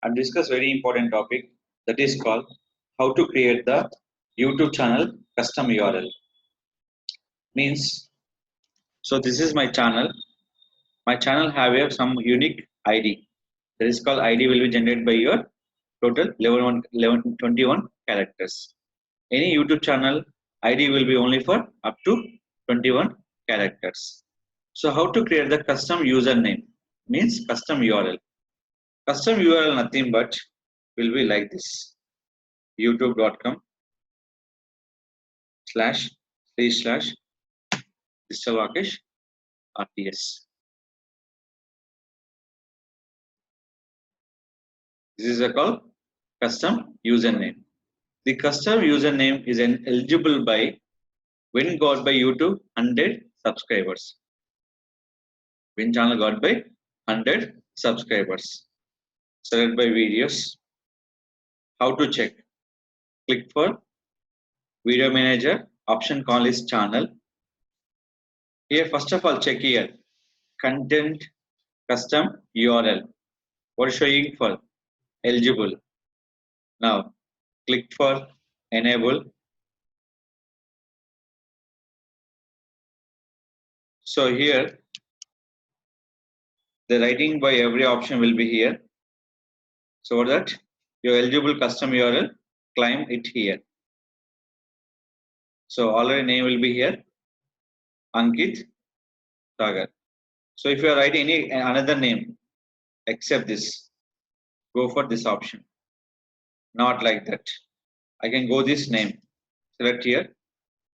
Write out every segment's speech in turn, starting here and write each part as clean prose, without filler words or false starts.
I've discussed very important topic that is called how to create the YouTube channel custom URL. Means, so this is my channel. My channel have some unique ID. That is called ID will be generated by your total 21 characters. Any YouTube channel ID will be only for up to 21 characters. So how to create the custom username means custom URL. Custom URL nothing but will be like this: youtube.com//Mr. Rakesh RTS. This is a called custom username. The custom username is an eligible by when got by YouTube 100 subscribers. When channel got by 100 subscribers. Select by videos. How to check? Click for video manager. Option call is channel. Here first of all check here content custom URL. What is showing for? Eligible. Now click for enable. So here the writing by every option will be here, so that your eligible custom URL claim it here. So already name will be here Ankit Sagar. So if you are writing any another name except this, go for this option. Not like that. I can go this name. Select here.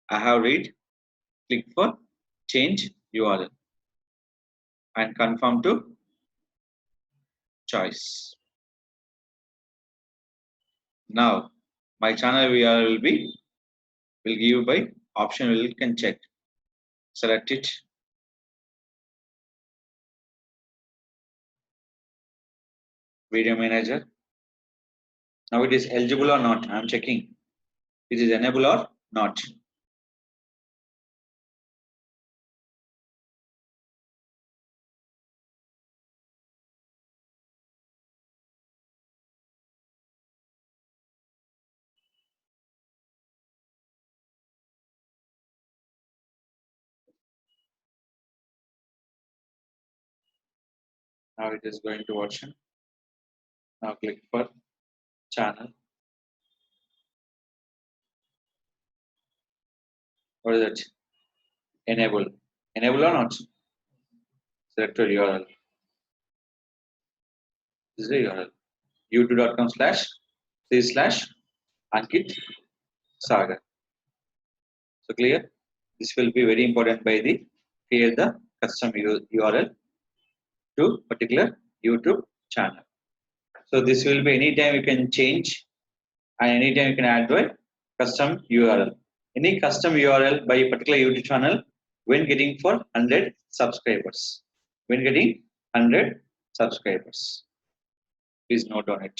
I have read. Click for change URL and confirm to choice. Now my channel URL will give by option will can check. Select it. Video manager. Now it is eligible or not. I am checking. It is enable or not. Now it is going to option. Now click for channel. What is it? Enable. Enable or not? Select your URL. This is the URL. youtube.com//Ankit Sagar. So clear? This will be very important by the create the custom URL to particular YouTube channel. So this will be anytime you can change and anytime you can add by custom URL. Any custom URL by a particular YouTube channel when getting for 100 subscribers. When getting 100 subscribers. Please note on it.